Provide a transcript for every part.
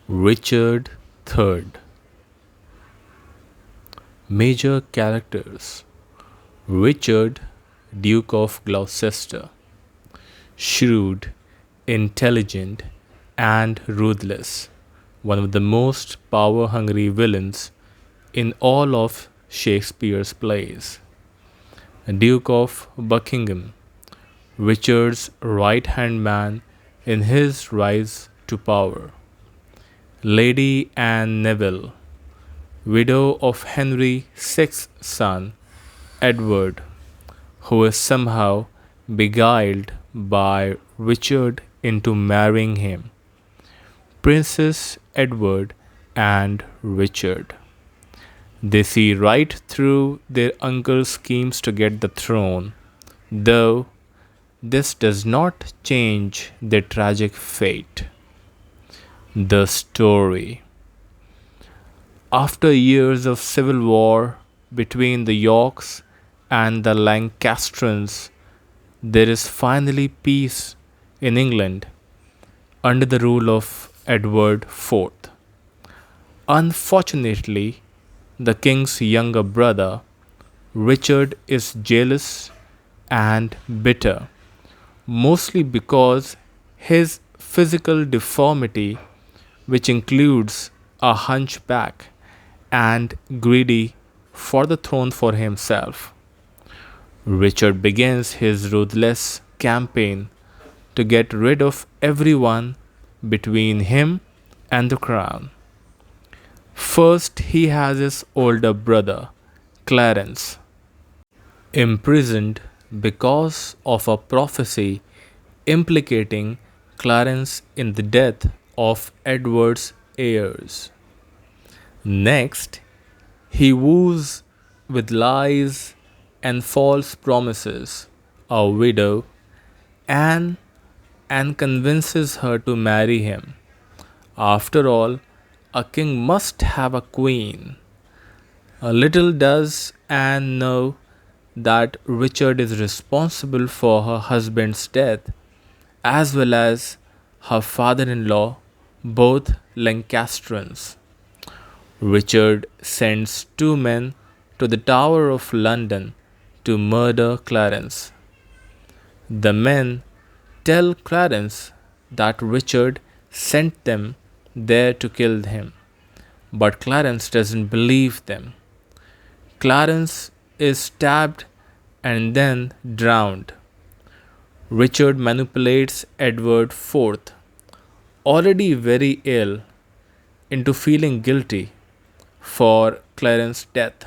Richard III. Major characters: Richard, Duke of Gloucester, shrewd, intelligent, and ruthless, one of the most power hungry villains in all of Shakespeare's plays. Duke of Buckingham, Richard's right hand man in his rise to power. Lady Anne Neville, widow of Henry VI's son, Edward, who is somehow beguiled by Richard into marrying him. Princess Edward and Richard. They see right through their uncle's schemes to get the throne, though this does not change their tragic fate. The story. After years of civil war between the Yorks and the Lancastrians, there is finally peace in England under the rule of Edward IV. Unfortunately, the king's younger brother, Richard, is jealous and bitter, mostly because his physical deformity, which includes a hunchback, and greedy for the throne for himself. Richard begins his ruthless campaign to get rid of everyone between him and the crown. First, he has his older brother, Clarence, imprisoned because of a prophecy implicating Clarence in the death of Edward's heirs. Next, he woos with lies and false promises a widow, Anne, and convinces her to marry him. After all, a king must have a queen. Little does Anne know that Richard is responsible for her husband's death, as well as her father in law, both Lancastrians. Richard sends two men to the Tower of London to murder Clarence. The men tell Clarence that Richard sent them there to kill him, but Clarence doesn't believe them. Clarence is stabbed and then drowned. Richard manipulates Edward IV, already very ill, into feeling guilty for Clarence's death,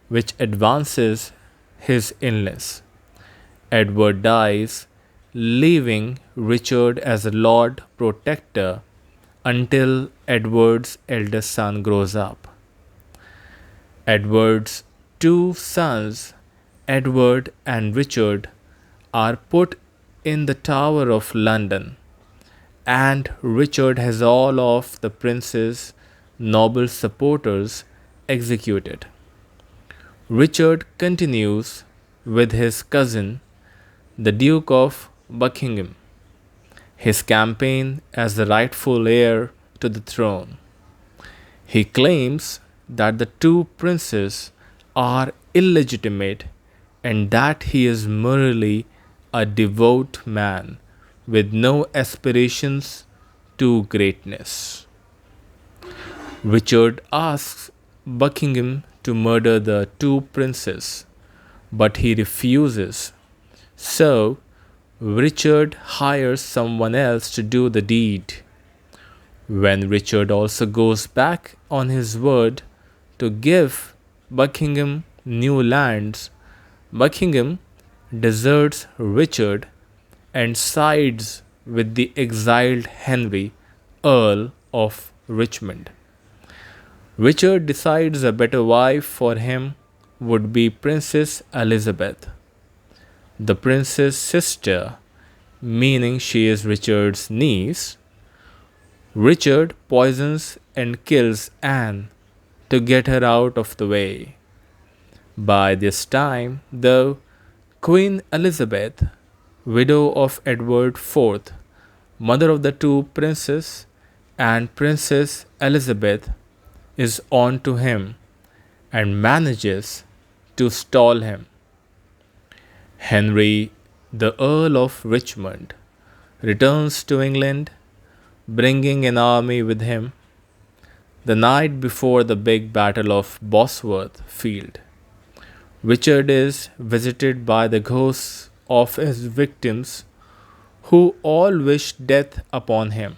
which advances his illness. Edward dies, leaving Richard as a Lord Protector until Edward's eldest son grows up. Edward's two sons, Edward and Richard, are put in the Tower of London, and Richard has all of the prince's noble supporters executed. Richard continues with his cousin, the Duke of Buckingham, his campaign as the rightful heir to the throne. He claims that the two princes are illegitimate and that he is merely a devout man with no aspirations to greatness. Richard asks Buckingham to murder the two princes, but he refuses. So, Richard hires someone else to do the deed. When Richard also goes back on his word to give Buckingham new lands, Buckingham deserts Richard and sides with the exiled Henry, Earl of Richmond. Richard decides a better wife for him would be Princess Elizabeth, the prince's sister, meaning she is Richard's niece. Richard poisons and kills Anne to get her out of the way. By this time, though, Queen Elizabeth, widow of Edward IV, mother of the two princes, and Princess Elizabeth is on to him and manages to stall him. Henry, the Earl of Richmond, returns to England, bringing an army with him the night before the big battle of Bosworth Field. Richard is visited by the ghosts of his victims who all wish death upon him.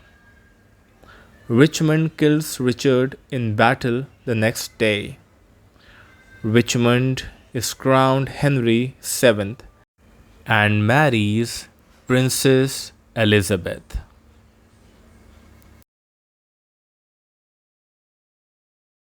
Richmond kills Richard in battle the next day. Richmond is crowned Henry VII and marries Princess Elizabeth.